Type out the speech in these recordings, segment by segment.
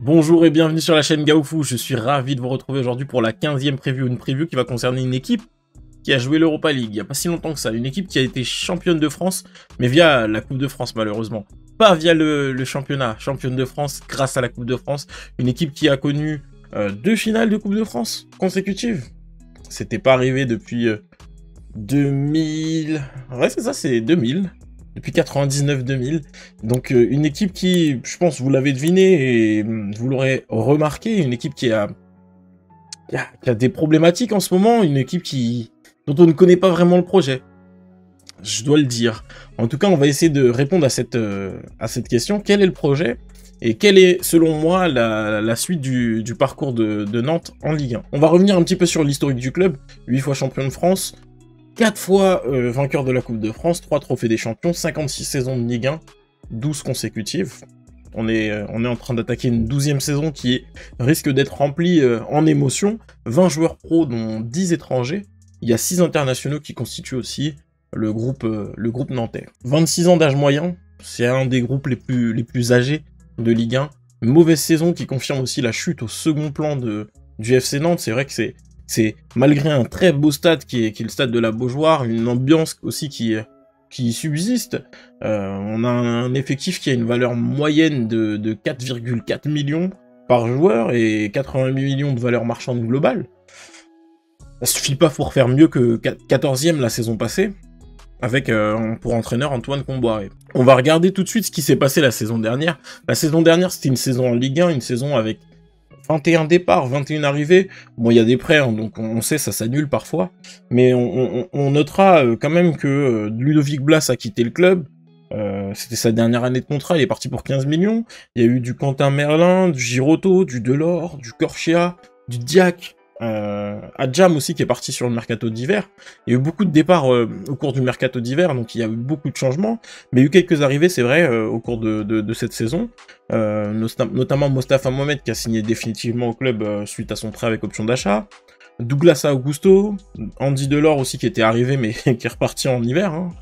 Bonjour et bienvenue sur la chaîne Gaoufou, je suis ravi de vous retrouver aujourd'hui pour la 15e preview, une preview qui va concerner une équipe qui a joué l'Europa League il n'y a pas si longtemps que ça, une équipe qui a été championne de France, mais via la Coupe de France malheureusement, pas via le championnat, championne de France grâce à la Coupe de France, une équipe qui a connu deux finales de Coupe de France consécutives, c'était pas arrivé depuis 2000, ouais c'est ça, c'est 2000, depuis 99-2000. Donc une équipe qui, je pense, vous l'avez deviné et vous l'aurez remarqué, une équipe qui a des problématiques en ce moment, une équipe dont on ne connaît pas vraiment le projet. Je dois le dire. En tout cas, on va essayer de répondre à cette question. Quel est le projet? Et quelle est, selon moi, la suite du parcours de Nantes en Ligue 1? On va revenir un petit peu sur l'historique du club. 8 fois champion de France, 4 fois vainqueur de la Coupe de France, 3 trophées des champions, 56 saisons de Ligue 1, 12 consécutives. On est en train d'attaquer une 12e saison qui risque d'être remplie en émotion. 20 joueurs pros, dont 10 étrangers. Il y a 6 internationaux qui constituent aussi le groupe nantais. 26 ans d'âge moyen, c'est un des groupes les plus âgés de Ligue 1. Une mauvaise saison qui confirme aussi la chute au second plan du FC Nantes. C'est vrai que c'est malgré un très beau stade qui est le stade de la Beaujoire, une ambiance aussi qui subsiste. On a un effectif qui a une valeur moyenne de 4,4 millions par joueur et 88 millions de valeur marchande globale. Ça suffit pas pour faire mieux que 14e la saison passée, avec pour entraîneur Antoine Comboiré. On va regarder tout de suite ce qui s'est passé la saison dernière. La saison dernière, c'était une saison en Ligue 1, une saison avec 21 départs, 21 arrivées. Bon, il y a des prêts, hein, donc on sait, ça s'annule parfois. Mais on notera quand même que Ludovic Blas a quitté le club. C'était sa dernière année de contrat, il est parti pour 15 millions. Il y a eu du Quentin Merlin, du Girotto, du Delors, du Corchia, du Diac. Adjam aussi qui est parti sur le mercato d'hiver. Il y a eu beaucoup de départs au cours du mercato d'hiver, donc il y a eu beaucoup de changements, mais il y a eu quelques arrivées, c'est vrai, au cours de cette saison, notamment Mostafa Mohamed qui a signé définitivement au club suite à son prêt avec option d'achat, Douglas Augusto, Andy Delors aussi qui était arrivé mais qui est reparti en hiver, hein.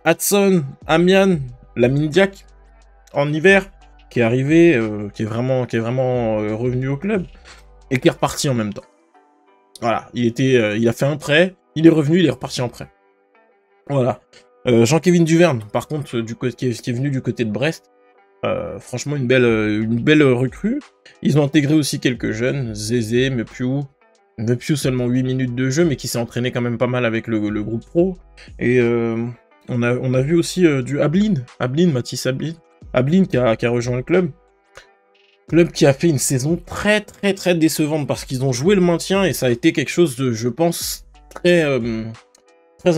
Hudson, Amian, Lamine Diack en hiver, qui est arrivé, qui est vraiment revenu au club, et qui est reparti en même temps. Voilà, il a fait un prêt, il est revenu, il est reparti en prêt. Voilà. Jean-Kévin Duverne, par contre, qui est venu du côté de Brest, franchement une belle recrue. Ils ont intégré aussi quelques jeunes, Zézé, Mepiou seulement 8 minutes de jeu, mais qui s'est entraîné quand même pas mal avec le groupe pro. Et on a vu aussi du Mathis Ablin qui a rejoint le club. Club qui a fait une saison très décevante parce qu'ils ont joué le maintien et ça a été quelque chose de, je pense, très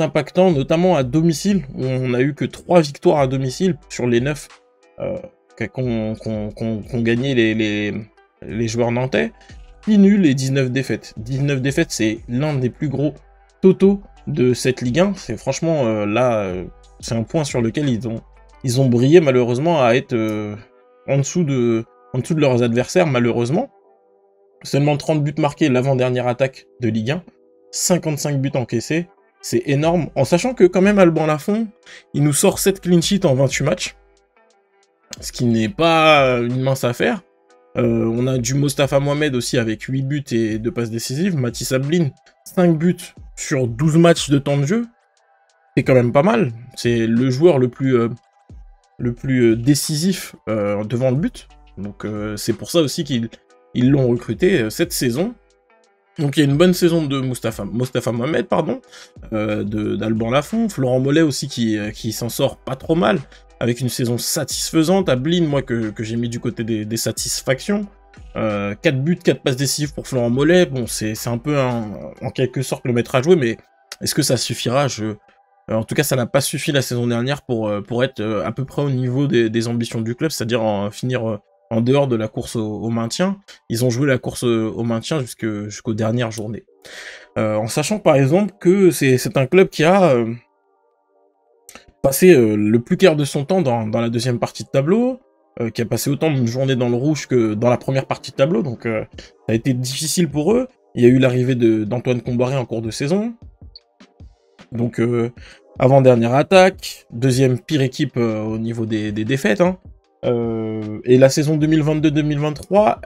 impactant, notamment à domicile, où on a eu que 3 victoires à domicile sur les 9 qu'ont gagné les joueurs nantais, puis nul et 19 défaites. 19 défaites, c'est l'un des plus gros totaux de cette Ligue 1. C'est franchement, c'est un point sur lequel ils ont brillé malheureusement à être en dessous de leurs adversaires, malheureusement. Seulement 30 buts marqués l'avant-dernière attaque de Ligue 1, 55 buts encaissés, c'est énorme, en sachant que quand même Alban Lafont, il nous sort 7 clean sheets en 28 matchs, ce qui n'est pas une mince affaire. On a du Mostafa Mohamed aussi avec 8 buts et 2 passes décisives, Mathis Ablin, 5 buts sur 12 matchs de temps de jeu, c'est quand même pas mal, c'est le joueur le plus décisif devant le but. Donc c'est pour ça aussi qu'ils l'ont recruté cette saison. Donc il y a une bonne saison de Mostafa Mohamed, d'Alban Lafont, Florent Mollet aussi qui s'en sort pas trop mal, avec une saison satisfaisante, Ablin, moi que j'ai mis du côté des satisfactions. 4 buts, 4 passes décisives pour Florent Mollet, bon c'est un peu en quelque sorte le maître à jouer, mais est-ce que ça suffira? En tout cas ça n'a pas suffi la saison dernière pour être à peu près au niveau des ambitions du club, c'est-à-dire finir en dehors de la course au maintien. Ils ont joué la course au maintien jusqu'aux dernières journées. En sachant par exemple que c'est un club qui a passé le plus clair de son temps dans la deuxième partie de tableau, qui a passé autant de journées dans le rouge que dans la première partie de tableau, donc ça a été difficile pour eux. Il y a eu l'arrivée d'Antoine Comboiré en cours de saison, donc avant-dernière attaque, deuxième pire équipe au niveau des défaites, hein. Et la saison 2022-2023,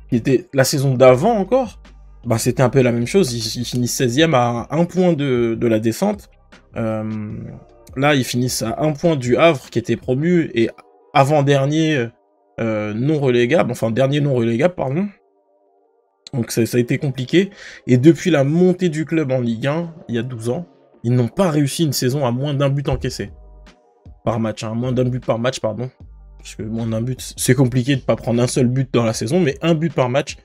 qui était la saison d'avant encore, bah c'était un peu la même chose. Ils finissent 16e à 1 point de la descente. Là, ils finissent à 1 point du Havre qui était promu et avant-dernier non relégable, enfin dernier non relégable, pardon. Donc ça a été compliqué. Et depuis la montée du club en Ligue 1, il y a 12 ans, ils n'ont pas réussi une saison à moins d'1 but encaissé par match. Hein, moins d'1 but par match, pardon. Parce que moins d'1 but, c'est compliqué de ne pas prendre un seul but dans la saison, mais 1 but par match.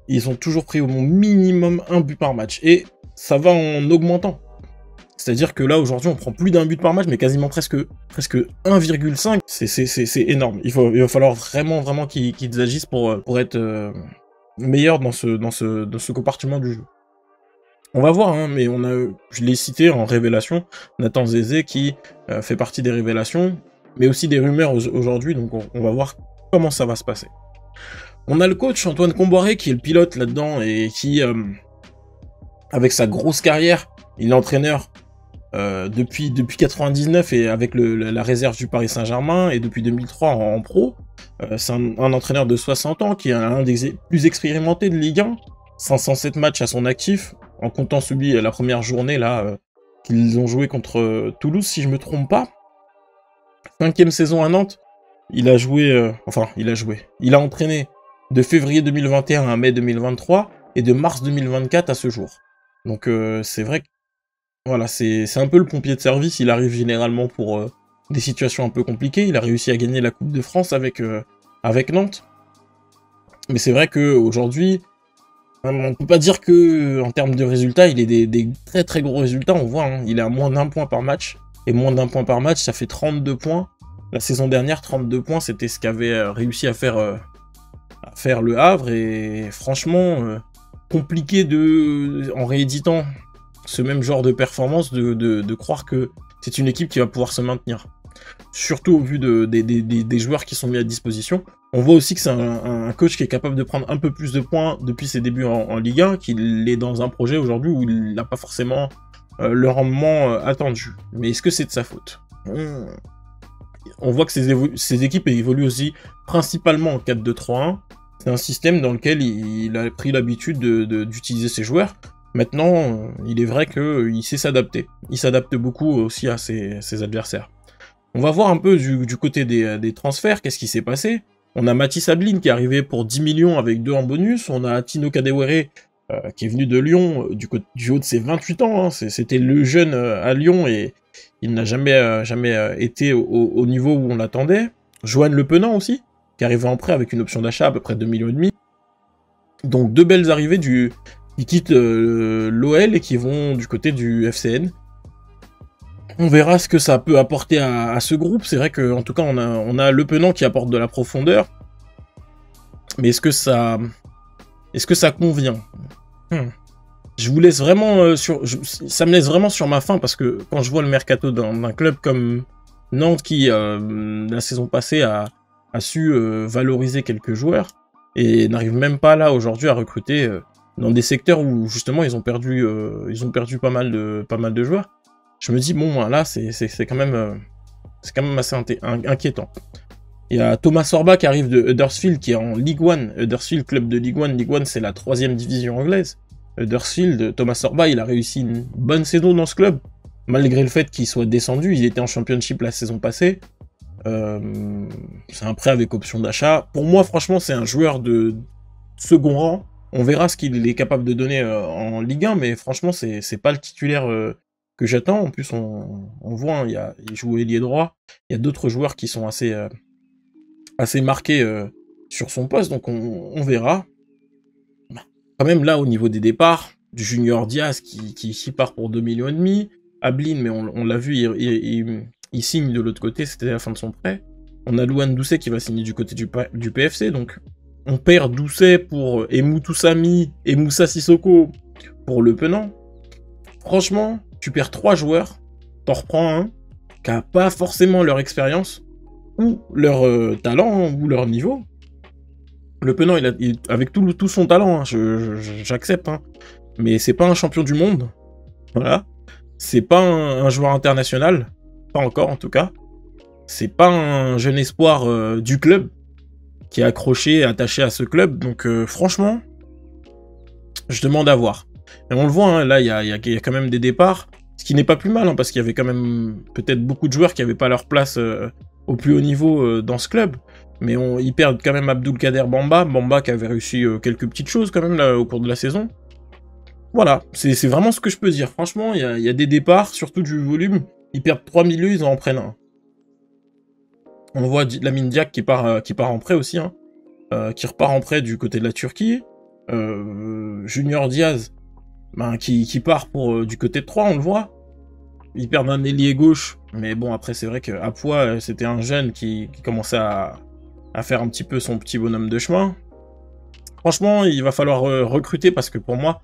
Ils ont toujours pris au minimum 1 but par match. Et ça va en augmentant. C'est-à-dire que là, aujourd'hui, on prend plus d'1 but par match, mais quasiment presque 1,5. C'est énorme. Il va falloir vraiment qu'ils agissent pour être meilleurs dans ce compartiment du jeu. On va voir, hein, mais je l'ai cité en révélation, Nathan Zézé qui fait partie des révélations, mais aussi des rumeurs aujourd'hui, donc on va voir comment ça va se passer. On a le coach Antoine Comboiré qui est le pilote là-dedans et qui, avec sa grosse carrière, il est entraîneur depuis 99 et avec la réserve du Paris Saint-Germain et depuis 2003 en pro. C'est un entraîneur de 60 ans qui est un des plus expérimentés de Ligue 1, 507 matchs à son actif, en comptant celui la première journée là qu'ils ont joué contre Toulouse si je me trompe pas. 5e saison à Nantes, il a entraîné de février 2021 à mai 2023 et de mars 2024 à ce jour. Donc c'est vrai que voilà, c'est un peu le pompier de service, il arrive généralement pour des situations un peu compliquées, il a réussi à gagner la Coupe de France avec Nantes. Mais c'est vrai qu'aujourd'hui, on ne peut pas dire que en termes de résultats, il est des très gros résultats, on voit, hein, il est à moins d'1 point par match, et moins d'1 point par match, ça fait 32 points. La saison dernière, 32 points, c'était ce qu'avait réussi à faire le Havre, et franchement, compliqué en rééditant ce même genre de performance, de croire que c'est une équipe qui va pouvoir se maintenir. Surtout au vu des joueurs qui sont mis à disposition. On voit aussi que c'est un coach qui est capable de prendre un peu plus de points depuis ses débuts en Ligue 1, qu'il est dans un projet aujourd'hui où il n'a pas forcément le rendement attendu. Mais est-ce que c'est de sa faute? On voit que ces équipes évoluent aussi principalement en 4-2-3-1. C'est un système dans lequel il a pris l'habitude d'utiliser ses joueurs. Maintenant, il est vrai qu'il sait s'adapter. Il s'adapte beaucoup aussi à ses adversaires. On va voir un peu du côté des transferts, qu'est-ce qui s'est passé. On a Mathis Ablin qui est arrivé pour 10 millions avec 2 en bonus. On a Tino Kadewere qui est venu de Lyon du haut de ses 28 ans. Hein. C'était le jeune à Lyon et il n'a jamais été au niveau où on l'attendait. Johan Le Penant aussi, qui est arrivé en prêt avec une option d'achat à peu près 2,5 millions. Donc 2 belles arrivées qui quittent l'OL et qui vont du côté du FCN. On verra ce que ça peut apporter à ce groupe. C'est vrai qu'en tout cas, on a Le Penant qui apporte de la profondeur. Mais est-ce que ça convient? Je vous laisse vraiment ça me laisse vraiment sur ma faim parce que quand je vois le mercato d'un club comme Nantes qui, la saison passée, a su valoriser quelques joueurs et n'arrive même pas là aujourd'hui à recruter dans des secteurs où justement ils ont perdu pas mal de joueurs. Je me dis bon là c'est quand même assez inquiétant. Il y a Thomas Sorba qui arrive de Huddersfield qui est en Ligue 1. Huddersfield, club de Ligue 1. Ligue 1 c'est la 3e division anglaise. Huddersfield, Thomas Sorba, il a réussi une bonne saison dans ce club. Malgré le fait qu'il soit descendu, il était en Championship la saison passée. C'est un prêt avec option d'achat. Pour moi, franchement, c'est un joueur de second rang. On verra ce qu'il est capable de donner en Ligue 1, mais franchement, c'est pas le titulaire que j'attends. En plus, on voit, hein, il joue ailier droit. Il y a d'autres joueurs qui sont assez marqués sur son poste, donc on verra. Quand même, là, au niveau des départs, du Junior Diaz qui part pour 2,5 millions. Ablin, mais on l'a vu, il signe de l'autre côté, c'était la fin de son prêt. On a Louane Doucet qui va signer du côté du PFC, donc on perd Doucet pour Emoutou Sami et Moussa Sissoko pour Le Penant. Franchement, tu perds 3 joueurs, t'en reprends un qui n'a pas forcément leur expérience, ou leur talent, ou leur niveau. Le Penant, avec tout son talent, hein, j'accepte, hein, mais c'est pas un champion du monde, voilà. C'est pas un joueur international, pas encore en tout cas. C'est pas un jeune espoir du club qui est accroché, attaché à ce club. Donc franchement, je demande à voir. Et on le voit, hein, là, il y a quand même des départs. Ce qui n'est pas plus mal, hein, parce qu'il y avait quand même peut-être beaucoup de joueurs qui n'avaient pas leur place au plus haut niveau dans ce club. Mais ils perdent quand même Abdulkader Bamba. Bamba qui avait réussi quelques petites choses quand même là, au cours de la saison. Voilà, c'est vraiment ce que je peux dire. Franchement, il y a des départs, surtout du volume. Ils perdent 3 milieux, ils en prennent un. On voit Lamine Diack qui part en prêt aussi, hein, qui repart en prêt du côté de la Turquie. Junior Diaz, ben, qui part du côté de Troyes, on le voit. Ils perdent un ailier gauche, mais bon, après, c'est vrai qu'à Poix, c'était un jeune qui commençait à faire un petit peu son petit bonhomme de chemin. Franchement, il va falloir recruter parce que pour moi,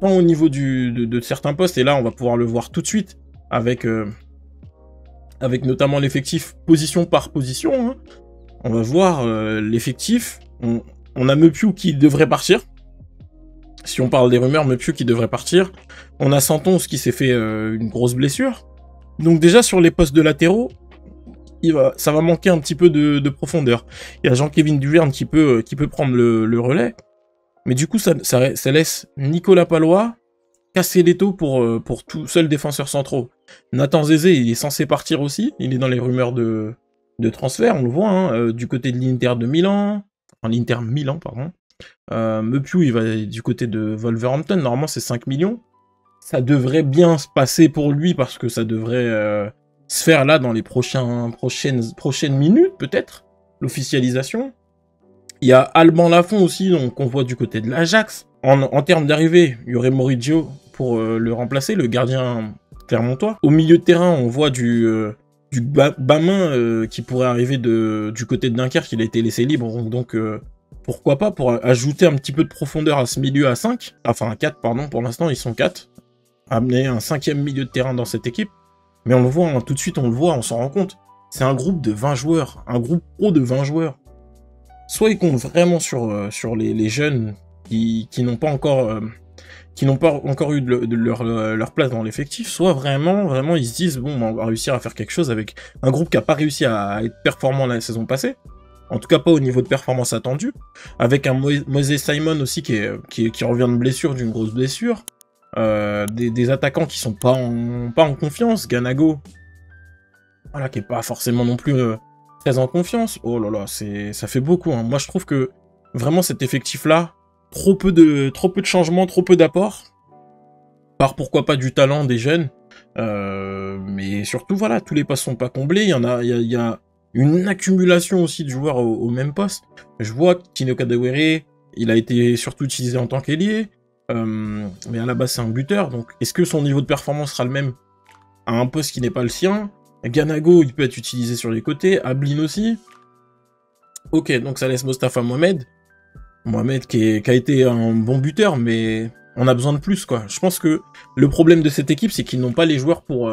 tant au niveau de certains postes, et là, on va pouvoir le voir tout de suite avec notamment l'effectif position par position. Hein. On va voir l'effectif. On a Mepiou qui devrait partir. Si on parle des rumeurs, Mepiou qui devrait partir. On a Santon qui s'est fait une grosse blessure. Donc déjà sur les postes de latéraux, ça va manquer un petit peu de profondeur. Il y a Jean-Kévin Duverne qui peut prendre le relais. Mais du coup, ça laisse Nicolas Palois casser l'étau pour tout seul défenseur centraux. Nathan Zézé, il est censé partir aussi. Il est dans les rumeurs de transfert, on le voit, hein, du côté de l'Inter de Milan. Enfin, l'Inter Milan, pardon. Mepiou, il va du côté de Wolverhampton. Normalement, c'est 5 millions. Ça devrait bien se passer pour lui parce que ça devrait se faire là dans les prochaines minutes, peut-être. L'officialisation. Il y a Alban Lafont aussi, donc on voit du côté de l'Ajax. En termes d'arrivée, il y aurait Moriggio pour le remplacer, le gardien clermontois. Au milieu de terrain, on voit du Bamin qui pourrait arriver du côté de Dunkerque, il a été laissé libre, donc pourquoi pas, pour ajouter un petit peu de profondeur à ce milieu à 5, enfin à 4, pardon, pour l'instant ils sont 4, amener un 5e milieu de terrain dans cette équipe, mais on le voit, hein, tout de suite on le voit, on s'en rend compte, c'est un groupe de 20 joueurs, un groupe pro de 20 joueurs. Soit ils comptent vraiment sur les jeunes qui n'ont pas encore eu leur place dans l'effectif, soit vraiment ils se disent bon, on va réussir à faire quelque chose avec un groupe qui n'a pas réussi à être performant la saison passée, en tout cas pas au niveau de performance attendue, avec un Moses Simon aussi qui revient de blessure, d'une grosse blessure, des attaquants qui sont pas en confiance, Ganago, voilà, qui est pas forcément non plus très en confiance. Oh là là, ça fait beaucoup, hein. Moi je trouve que vraiment cet effectif là, trop peu de changements, trop peu d'apports, par pourquoi pas du talent des jeunes, mais surtout voilà, tous les postes sont pas comblés, il y a une accumulation aussi de joueurs au même poste. Je vois que Tino Kadewere, il a été surtout utilisé en tant qu'ailier, mais à la base c'est un buteur, donc est-ce que son niveau de performance sera le même à un poste qui n'est pas le sien? Ganago, il peut être utilisé sur les côtés, Ablin aussi. Ok, donc ça laisse Mostafa Mohamed. Mohamed qui a été un bon buteur, mais on a besoin de plus, quoi. Je pense que le problème de cette équipe, c'est qu'ils n'ont pas les joueurs pour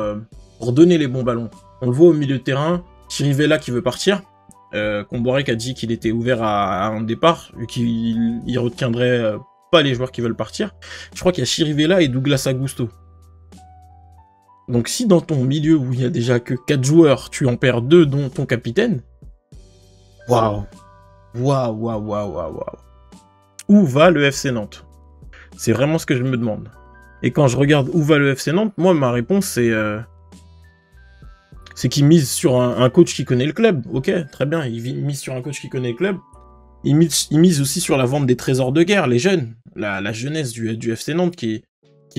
donner les bons ballons. On le voit au milieu de terrain, Chirivella qui veut partir. Comborek a dit qu'il était ouvert à un départ, qu'il retiendrait pas les joueurs qui veulent partir. Je crois qu'il y a Chirivella et Douglas Augusto. Donc si dans ton milieu où il y a déjà que 4 joueurs, tu en perds 2, dont ton capitaine, waouh. Où va le FC Nantes? C'est vraiment ce que je me demande. Et quand je regarde où va le FC Nantes, moi ma réponse c'est qu'il mise sur un coach qui connaît le club. Ok, très bien, il mise sur un coach qui connaît le club. Il mise aussi sur la vente des trésors de guerre, les jeunes, la jeunesse du FC Nantes qui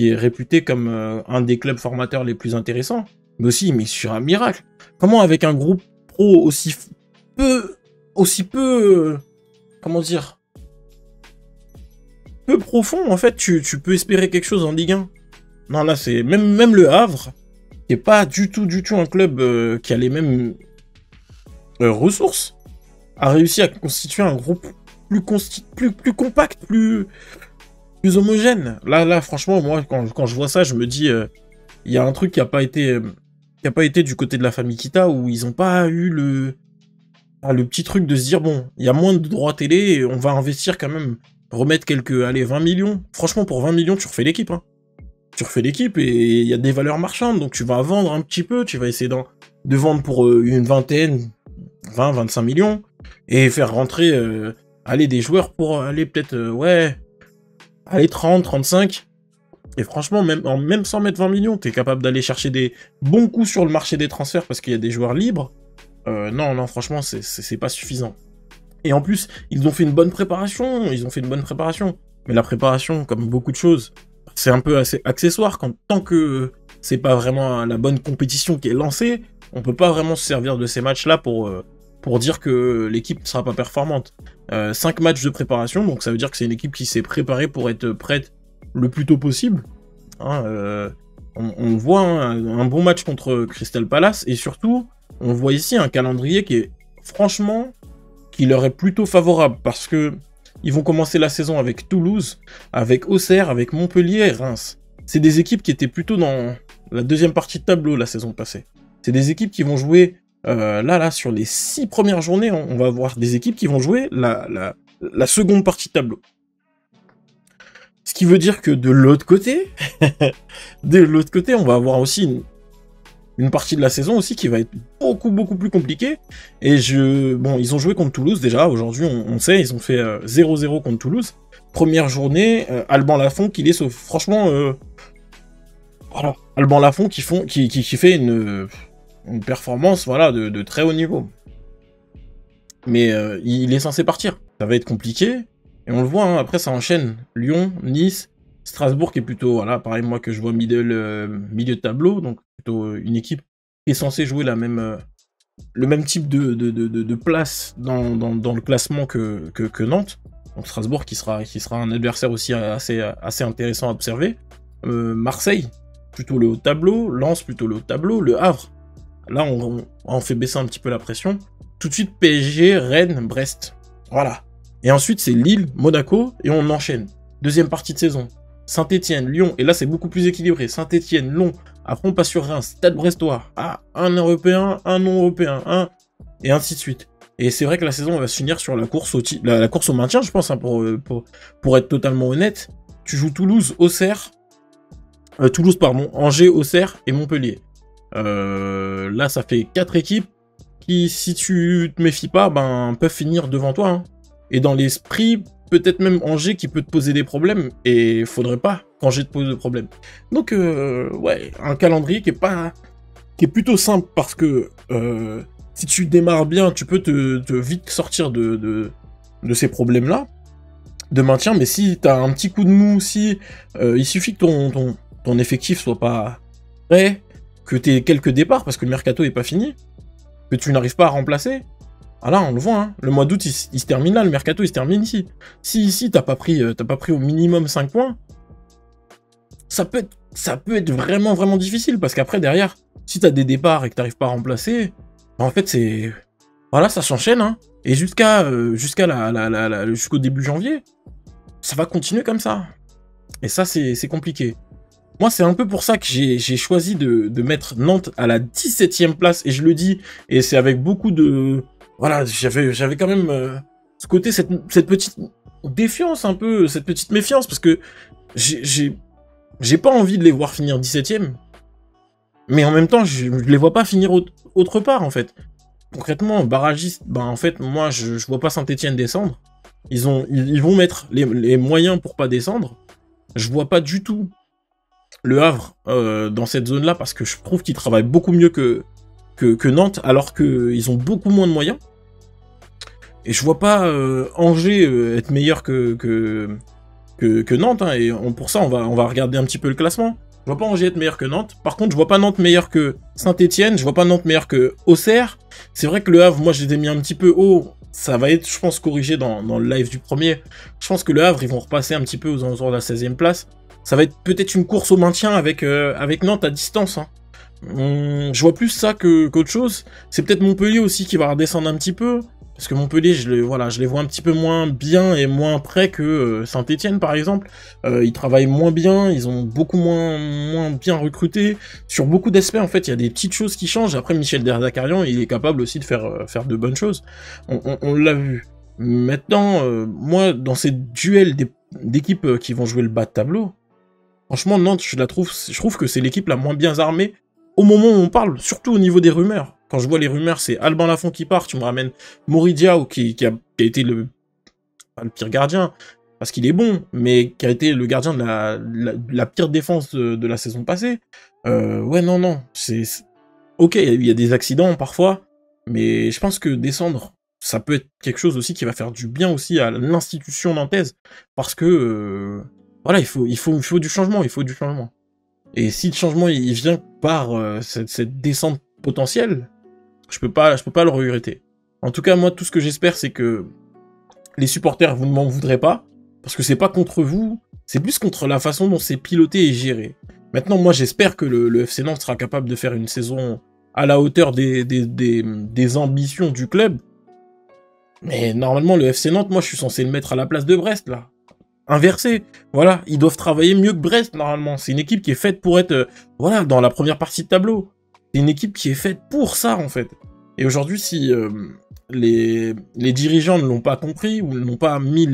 est réputé comme un des clubs formateurs les plus intéressants. Mais aussi, il mise sur un miracle. Comment avec un groupe pro aussi peu, comment dire, peu profond, en fait, tu peux espérer quelque chose en Ligue 1. Non, là, c'est même le Havre, qui est pas du tout un club qui a les mêmes ressources, a réussi à constituer un groupe plus compact, plus homogène. Là, franchement, moi, quand je vois ça, je me dis, il y a un truc qui a pas été du côté de la famille Kita, où ils ont pas eu le petit truc de se dire, bon, il y a moins de droits télé, et on va investir quand même, remettre 20 millions. Franchement, pour 20 millions, tu refais l'équipe, hein. Tu refais l'équipe, et il y a des valeurs marchandes, donc tu vas vendre un petit peu, tu vas essayer de vendre pour une vingtaine, 20, 25 millions, et faire rentrer aller des joueurs pour aller peut-être, ouais, aller 30, 35. Et franchement, même sans mettre 20 millions, t'es capable d'aller chercher des bons coups sur le marché des transferts parce qu'il y a des joueurs libres. Non, franchement, c'est pas suffisant. Et en plus, ils ont fait une bonne préparation, Mais la préparation, comme beaucoup de choses, c'est un peu assez accessoire. Tant que c'est pas vraiment la bonne compétition qui est lancée, on peut pas vraiment se servir de ces matchs-là pour dire que l'équipe ne sera pas performante. 5 matchs de préparation, donc ça veut dire que c'est une équipe qui s'est préparée pour être prête le plus tôt possible. On voit un bon match contre Crystal Palace, et surtout, on voit ici un calendrier qui est, franchement, qui leur est plutôt favorable, parce que ils vont commencer la saison avec Toulouse, avec Auxerre, avec Montpellier et Reims. C'est des équipes qui étaient plutôt dans la deuxième partie de tableau la saison passée. C'est des équipes qui vont jouer, là, sur les 6 premières journées, on va avoir des équipes qui vont jouer la seconde partie de tableau. Ce qui veut dire que de l'autre côté, on va avoir aussi une partie de la saison aussi qui va être beaucoup plus compliquée. Et bon, ils ont joué contre Toulouse déjà, aujourd'hui on sait, ils ont fait 0-0 contre Toulouse. Première journée, Alban Lafont qui les sauve. Franchement, voilà, Alban Lafont qui fait une performance, voilà, de très haut niveau. Mais il est censé partir. Ça va être compliqué. Et on le voit, hein, après ça enchaîne. Lyon, Nice, Strasbourg qui est plutôt, voilà, pareil moi que je vois milieu de tableau, donc plutôt une équipe qui est censée jouer le même type de place dans le classement que Nantes. Donc Strasbourg qui sera un adversaire aussi assez intéressant à observer. Marseille, plutôt le haut de tableau. Lens, plutôt le haut de tableau. Le Havre, là on fait baisser un petit peu la pression. Tout de suite PSG, Rennes, Brest. Voilà. Et ensuite, c'est Lille, Monaco, et on enchaîne. Deuxième partie de saison. Saint-Etienne, Lyon, et là, c'est beaucoup plus équilibré. Saint-Etienne, Lyon, affront pas sur Reims, Stade Brestois. Ah, un européen, un non-européen, et ainsi de suite. Et c'est vrai que la saison va se finir sur la course au maintien, je pense, hein, pour être totalement honnête. Tu joues Toulouse, Angers, Auxerre et Montpellier. Là, ça fait 4 équipes qui, si tu te méfies pas, peuvent finir devant toi, hein. Et dans l'esprit, peut-être même Angers qui peut te poser des problèmes, et faudrait pas qu'Angers te pose de problèmes. Donc, ouais, un calendrier qui est plutôt simple, parce que si tu démarres bien, tu peux te vite sortir de ces problèmes-là, de maintien, mais si t'as un petit coup de mou, il suffit que ton effectif soit pas prêt, que t'aies quelques départs, parce que le mercato est pas fini, que tu n'arrives pas à remplacer. Ah là, on le voit, hein. Le mois d'août, il se termine là, le mercato, il se termine ici. Si ici, t'as pas pris au minimum 5 points, ça peut être vraiment difficile, parce qu'après, derrière, si t'as des départs et que t'arrives pas à remplacer, en fait, c'est... Voilà, ça s'enchaîne, hein. Et jusqu'au début janvier, ça va continuer comme ça. Et ça, c'est compliqué. Moi, c'est un peu pour ça que j'ai choisi de mettre Nantes à la 17e place, et je le dis, et c'est avec beaucoup de... Voilà, j'avais quand même ce côté, cette petite défiance un peu, cette petite méfiance, parce que j'ai pas envie de les voir finir 17e, mais en même temps, je les vois pas finir autre part, en fait. Concrètement, barragiste, en fait, moi, je vois pas Saint-Etienne descendre. Ils vont mettre les moyens pour pas descendre. Je vois pas du tout le Havre dans cette zone-là, parce que je trouve qu'ils travaillent beaucoup mieux que Nantes, alors qu'ils ont beaucoup moins de moyens. Et je vois pas Angers être meilleur que Nantes, hein, et pour ça, on va regarder un petit peu le classement. Je vois pas Angers être meilleur que Nantes. Par contre, je vois pas Nantes meilleur que Saint-Etienne, je vois pas Nantes meilleur que Auxerre. C'est vrai que le Havre, moi, je les ai mis un petit peu haut. Ça va être, je pense, corrigé dans le live du premier. Je pense que le Havre, ils vont repasser un petit peu aux alentours de la 16e place. Ça va être peut-être une course au maintien avec Nantes à distance, hein. Je vois plus ça qu'autre chose. C'est peut-être Montpellier aussi qui va redescendre un petit peu. Parce que Montpellier, je les vois un petit peu moins bien et moins près que Saint-Etienne, par exemple. Ils travaillent moins bien, ils ont beaucoup moins bien recruté. Sur beaucoup d'aspects, en fait, il y a des petites choses qui changent. Après, Michel Derzakarian, il est capable aussi de faire de bonnes choses. On l'a vu. Maintenant, moi, dans ces duels d'équipes qui vont jouer le bas de tableau, franchement, Nantes, je trouve que c'est l'équipe la moins bien armée au moment où on parle, surtout au niveau des rumeurs. Quand je vois les rumeurs, c'est Alban Lafont qui part, tu me ramènes Moridiao qui a été pas le pire gardien, parce qu'il est bon, mais qui a été le gardien de la pire défense de la saison passée. Ouais, non, ok, il y a des accidents parfois, mais je pense que descendre, ça peut être quelque chose aussi qui va faire du bien aussi à l'institution nantaise, parce que, voilà, il faut du changement, il faut du changement. Et si le changement, il vient par cette descente potentielle, je peux pas le regretter. En tout cas, moi, tout ce que j'espère, c'est que les supporters, vous ne m'en voudrez pas, parce que c'est pas contre vous, c'est plus contre la façon dont c'est piloté et géré. Maintenant, moi, j'espère que le FC Nantes sera capable de faire une saison à la hauteur des ambitions du club. Mais normalement, le FC Nantes, moi, je suis censé le mettre à la place de Brest, là. Inversé. Voilà, ils doivent travailler mieux que Brest, normalement. C'est une équipe qui est faite pour être, voilà, dans la première partie de tableau. C'est une équipe qui est faite pour ça, en fait. Et aujourd'hui, si les dirigeants ne l'ont pas compris, ou n'ont pas mis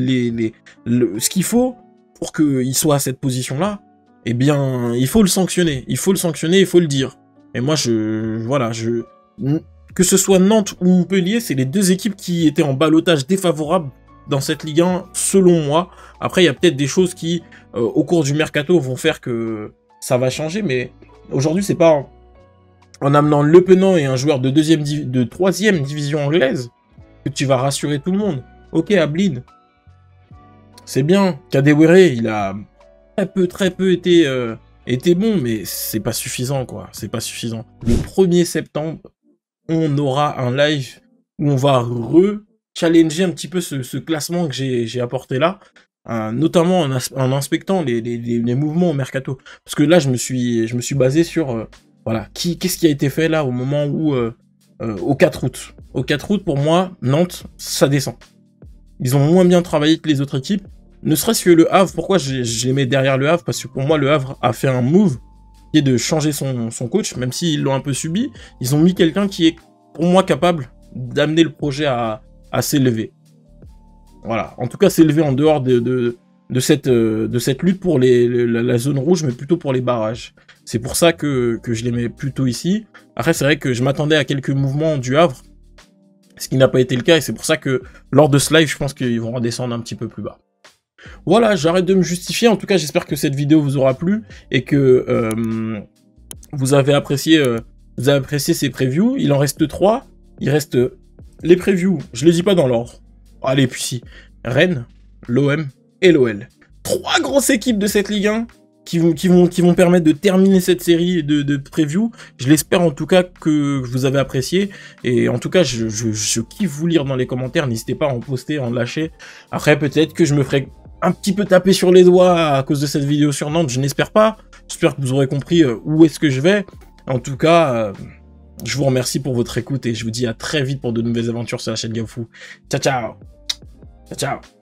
ce qu'il faut pour qu'ils soient à cette position-là, eh bien, il faut le sanctionner. Il faut le sanctionner, il faut le dire. Et moi, que ce soit Nantes ou Montpellier, c'est les deux équipes qui étaient en ballottage défavorable dans cette Ligue 1, selon moi. Après, il y a peut-être des choses qui, au cours du mercato, vont faire que ça va changer, mais aujourd'hui, c'est pas en amenant Le Penant et un joueur de 3e division anglaise que tu vas rassurer tout le monde. Ok, Ablid, c'est bien. Kadewere, il a très peu été bon, mais c'est pas suffisant, quoi. C'est pas suffisant. Le 1er septembre, on aura un live où on va challenger un petit peu ce classement que j'ai apporté là, notamment en inspectant les mouvements au mercato. Parce que là, je me suis basé sur, voilà, qu'est-ce qui a été fait là au moment où, au 4 août. Au 4 août, pour moi, Nantes, ça descend. Ils ont moins bien travaillé que les autres équipes. Ne serait-ce que le Havre, pourquoi je les mets derrière le Havre? Parce que pour moi, le Havre a fait un move qui est de changer son coach, même s'ils l'ont un peu subi. Ils ont mis quelqu'un qui est, pour moi, capable d'amener le projet à s'élever. Voilà. En tout cas, s'élever en dehors de cette lutte pour la zone rouge, mais plutôt pour les barrages. C'est pour ça que je les mets plutôt ici. Après, c'est vrai que je m'attendais à quelques mouvements du Havre, ce qui n'a pas été le cas, et c'est pour ça que lors de ce live, je pense qu'ils vont redescendre un petit peu plus bas. Voilà, j'arrête de me justifier. En tout cas, j'espère que cette vidéo vous aura plu et que vous avez apprécié ces previews. Il en reste 3. Il reste les previews. Je les dis pas dans l'ordre. Allez, puis si. Rennes, l'OM et l'OL. 3 grosses équipes de cette Ligue 1 qui vont permettre de terminer cette série de previews. Je l'espère en tout cas que vous avez apprécié. Et en tout cas, je kiffe vous lire dans les commentaires. N'hésitez pas à en poster, à en lâcher. Après, peut-être que je me ferai un petit peu taper sur les doigts à cause de cette vidéo sur Nantes. Je n'espère pas. J'espère que vous aurez compris où est-ce que je vais. En tout cas, je vous remercie pour votre écoute et je vous dis à très vite pour de nouvelles aventures sur la chaîne Gamefou. Ciao, ciao. Ciao, ciao.